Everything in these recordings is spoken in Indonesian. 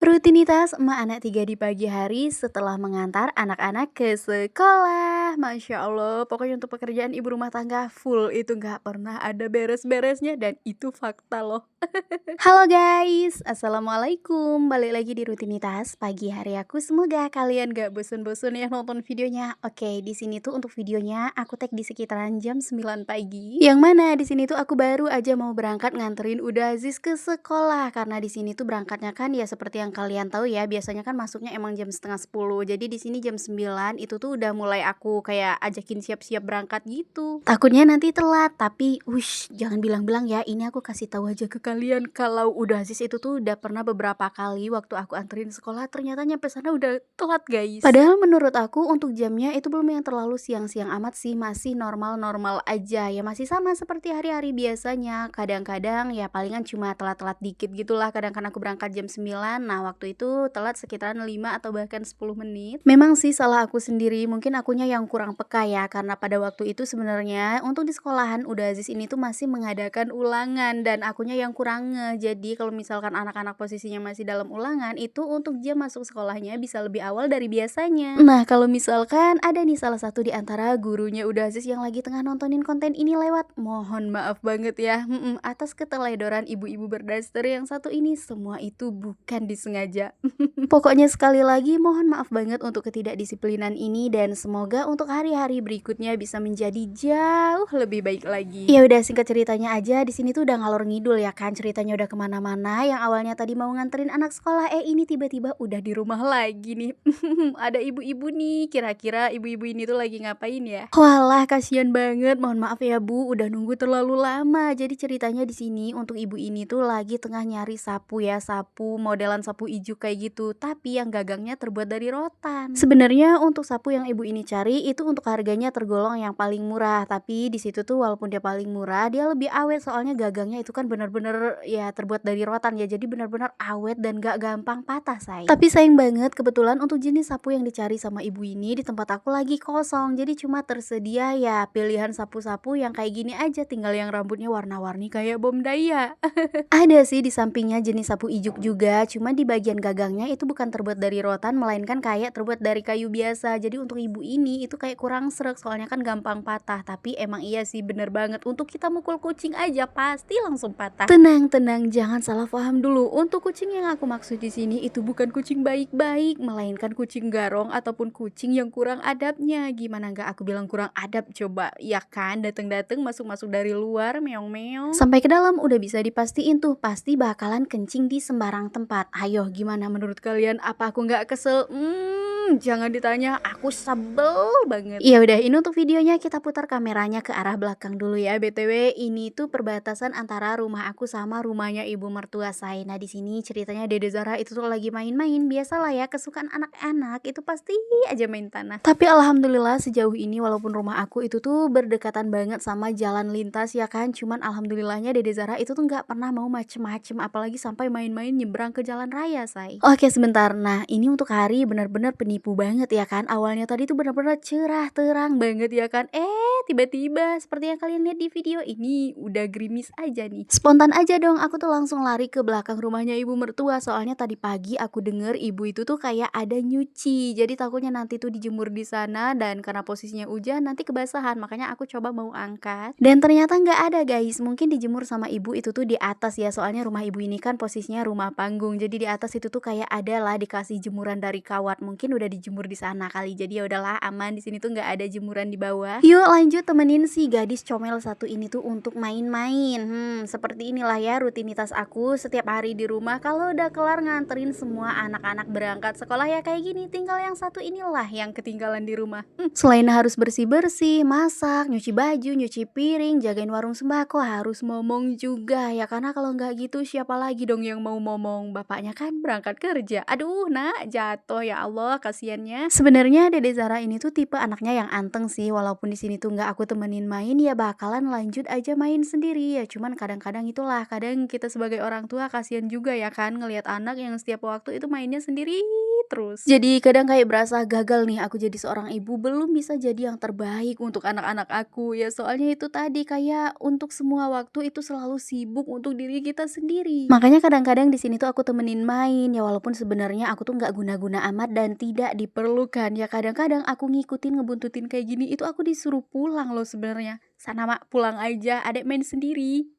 Rutinitas emak anak tiga di pagi hari setelah mengantar anak-anak ke sekolah. Masya Allah, pokoknya untuk pekerjaan ibu rumah tangga full itu nggak pernah ada beres-beresnya dan itu fakta loh. Halo guys, assalamualaikum. Balik lagi di rutinitas pagi hari aku. Semoga kalian gak bosen-bosen ya nonton videonya. Oke, di sini tuh untuk videonya aku tag di sekitaran jam 9 pagi. Yang mana di sini tuh aku baru aja mau berangkat nganterin Uda Aziz ke sekolah karena di sini tuh berangkatnya kan ya seperti yang kalian tahu ya, biasanya kan masuknya emang jam setengah 10. Jadi di sini jam 9 itu tuh udah mulai aku kayak ajakin siap-siap berangkat gitu. Takutnya nanti telat, tapi wush, jangan bilang-bilang ya, ini aku kasih tahu aja ke kalian kalau Uda Aziz itu tuh udah pernah beberapa kali waktu aku anterin sekolah ternyata nyampe sana udah telat guys. Padahal menurut aku untuk jamnya itu belum yang terlalu siang-siang amat sih, masih normal-normal aja ya, masih sama seperti hari-hari biasanya. Kadang-kadang ya palingan cuma telat-telat dikit gitulah, kadang kan aku berangkat jam 9, nah waktu itu telat sekitaran 5 atau bahkan 10 menit. Memang sih salah aku sendiri, mungkin akunya yang kurang peka ya, karena pada waktu itu sebenarnya untuk di sekolahan Uda Aziz ini tuh masih mengadakan ulangan dan akunya yang kurang ngeh. Jadi kalau misalkan anak-anak posisinya masih dalam ulangan, itu untuk jam masuk sekolahnya bisa lebih awal dari biasanya. Nah kalau misalkan ada nih salah satu di antara gurunya Uda Aziz yang lagi tengah nontonin konten ini lewat, mohon maaf banget ya, atas keteledoran ibu-ibu berdaster yang satu ini, semua itu bukan disengaja. Pokoknya sekali lagi mohon maaf banget untuk ketidakdisiplinan ini dan semoga untuk hari-hari berikutnya bisa menjadi jauh lebih baik lagi. Ya udah, singkat ceritanya aja, di sini tuh udah ngalor ngidul ya kan, ceritanya udah kemana-mana. Yang awalnya tadi mau nganterin anak sekolah, ini tiba-tiba udah di rumah lagi nih. Ada ibu-ibu nih, kira-kira ibu-ibu ini tuh lagi ngapain ya? Walah, kasihan banget. Mohon maaf ya Bu, udah nunggu terlalu lama. Jadi ceritanya di sini untuk ibu ini tuh lagi tengah nyari sapu ya, sapu modelan sapu ijuk kayak gitu, tapi yang gagangnya terbuat dari rotan. Sebenarnya untuk sapu yang ibu ini cari itu untuk harganya tergolong yang paling murah, tapi di situ tuh walaupun dia paling murah, dia lebih awet soalnya gagangnya itu kan bener-bener ya terbuat dari rotan ya, jadi bener-bener awet dan gak gampang patah say. Tapi sayang banget kebetulan untuk jenis sapu yang dicari sama ibu ini di tempat aku lagi kosong, jadi cuma tersedia ya pilihan sapu-sapu yang kayak gini aja, tinggal yang rambutnya warna-warni kayak bom daya. Ada sih di sampingnya jenis sapu ijuk juga, cuma di bagian gagangnya itu bukan terbuat dari rotan melainkan kayak terbuat dari kayu biasa. Jadi untuk ibu ini itu kayak kurang sreg soalnya kan gampang patah. Tapi emang iya sih bener banget, untuk kita mukul kucing aja pasti langsung patah. Tenang, jangan salah paham dulu. Untuk kucing yang aku maksud di sini itu bukan kucing baik-baik, melainkan kucing garong ataupun kucing yang kurang adabnya. Gimana nggak aku bilang kurang adab coba? Ya kan, dateng-dateng masuk-masuk dari luar meong-meong sampai ke dalam udah bisa dipastiin tuh pasti bakalan kencing di sembarang tempat. Ayo gimana menurut kalian? Apa aku nggak kesel? Jangan ditanya, aku sebel banget. Ya udah, ini untuk videonya kita putar kameranya ke arah belakang dulu ya. BTW ini tuh perbatasan antara rumah aku sama rumahnya ibu mertua saya. Nah di sini ceritanya Dede Zara itu tuh lagi main-main. Biasalah ya, kesukaan anak-anak itu pasti aja main tanah. Tapi alhamdulillah sejauh ini walaupun rumah aku itu tuh berdekatan banget sama jalan lintas ya kan, cuman alhamdulillahnya Dede Zara itu tuh nggak pernah mau macem-macem, apalagi sampai main-main nyebrang ke jalan raya say. Oke sebentar, nah ini untuk hari bener-bener penipu banget ya kan. Awalnya tadi tuh bener-bener cerah terang banget ya kan, tiba-tiba seperti yang kalian lihat di video ini udah gerimis aja nih. Spontan aja dong, aku tuh langsung lari ke belakang rumahnya ibu mertua, soalnya tadi pagi aku denger ibu itu tuh kayak ada nyuci, jadi takutnya nanti tuh dijemur di sana dan karena posisinya hujan nanti kebasahan, makanya aku coba mau angkat dan ternyata nggak ada guys. Mungkin dijemur sama ibu itu tuh di atas ya, soalnya rumah ibu ini kan posisinya rumah panggung, jadi di atas itu tuh kayak ada lah dikasih jemuran dari kawat, mungkin udah dijemur di sana kali, jadi ya udahlah aman, di sini tuh nggak ada jemuran di bawah. Yuk lanjut temenin si gadis comel satu ini tuh untuk main-main. Seperti inilah ya rutinitas aku setiap hari di rumah kalau udah kelar nganterin semua anak-anak berangkat sekolah ya kayak gini, tinggal yang satu inilah yang ketinggalan di rumah. Selain harus bersih-bersih, masak, nyuci baju, nyuci piring, jagain warung sembako, harus momong juga ya, karena kalau nggak gitu siapa lagi dong yang mau momong, bapaknya kan berangkat kerja. Aduh nak, jatuh ya Allah, kasiannya. Sebenarnya Dede Zara ini tuh tipe anaknya yang anteng sih, walaupun di sini tuh nggak aku temenin main, ya bakalan lanjut aja main sendiri ya. Cuman kadang-kadang itulah, kadang kita sebagai orang tua kasihan juga ya kan ngelihat anak yang setiap waktu itu mainnya sendiri terus. Jadi kadang kayak berasa gagal nih aku jadi seorang ibu, belum bisa jadi yang terbaik untuk anak-anak aku ya, soalnya itu tadi kayak untuk semua waktu itu selalu sibuk untuk diri kita sendiri. Makanya kadang-kadang di sini tuh aku temenin main ya, walaupun sebenarnya aku tuh nggak guna-guna amat dan tidak diperlukan ya, kadang-kadang aku ngikutin ngebuntutin kayak gini itu aku disuruh pulang loh sebenarnya. Sana Mak, pulang aja, adek main sendiri.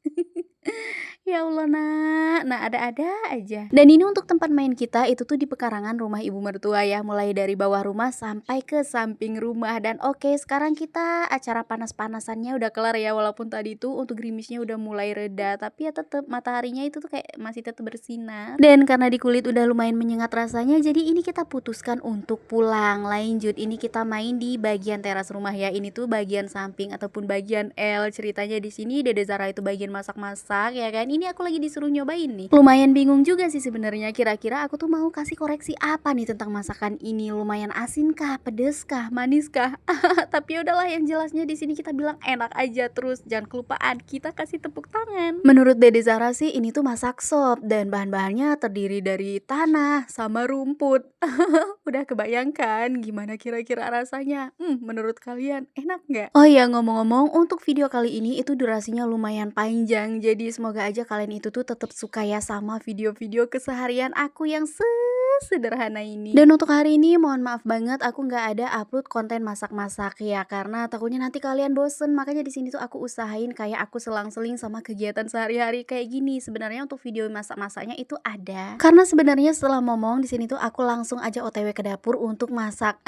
Ya Allah Nak, nah ada-ada aja. Dan ini untuk tempat main kita itu tuh di pekarangan rumah ibu mertua ya, mulai dari bawah rumah sampai ke samping rumah. Dan oke, sekarang kita acara panas-panasannya udah kelar ya, walaupun tadi tuh untuk gerimisnya udah mulai reda, tapi ya tetap mataharinya itu tuh kayak masih tetap bersinar. Dan karena di kulit udah lumayan menyengat rasanya, jadi ini kita putuskan untuk pulang. Lanjut, ini kita main di bagian teras rumah ya. Ini tuh bagian samping ataupun bagian L. Ceritanya di sini Dede Zara itu bagian masak-masak ya kan. Ini aku lagi disuruh nyobain nih. Lumayan bingung juga sih sebenarnya, kira-kira aku tuh mau kasih koreksi apa nih tentang masakan ini. Lumayan asin kah, pedes kah, manis kah? Tapi udahlah, yang jelasnya di sini kita bilang enak aja. Terus jangan kelupaan kita kasih tepuk tangan. Menurut Dede Zara sih ini tuh masak sop dan bahan-bahannya terdiri dari tanah sama rumput. Udah kebayangkan gimana kira-kira rasanya? Menurut kalian enak nggak? Oh iya, ngomong-ngomong, untuk video kali ini itu durasinya lumayan panjang, jadi semoga aja kalian itu tuh tetap suka ya sama video-video keseharian aku yang sederhana ini. Dan untuk hari ini mohon maaf banget aku nggak ada upload konten masak-masak ya, karena takutnya nanti kalian bosen. Makanya di sini tuh aku usahain kayak aku selang-seling sama kegiatan sehari-hari kayak gini. Sebenarnya untuk video masak-masaknya itu ada, karena sebenarnya setelah ngomong di sini tuh aku langsung aja OTW ke dapur untuk masak.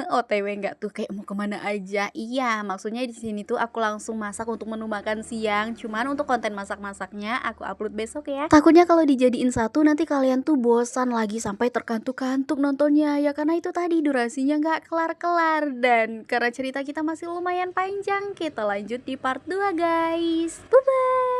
OTW nggak tuh kayak mau kemana aja? Iya, maksudnya di sini tuh aku langsung masak untuk menu makan siang. Cuman untuk konten masak-masaknya aku upload besok ya. Takutnya kalau dijadiin satu nanti kalian tuh bosan lagi sampai terkantuk-kantuk nontonnya ya, karena itu tadi durasinya nggak kelar-kelar. Dan karena cerita kita masih lumayan panjang, kita lanjut di part 2 guys. Bye bye.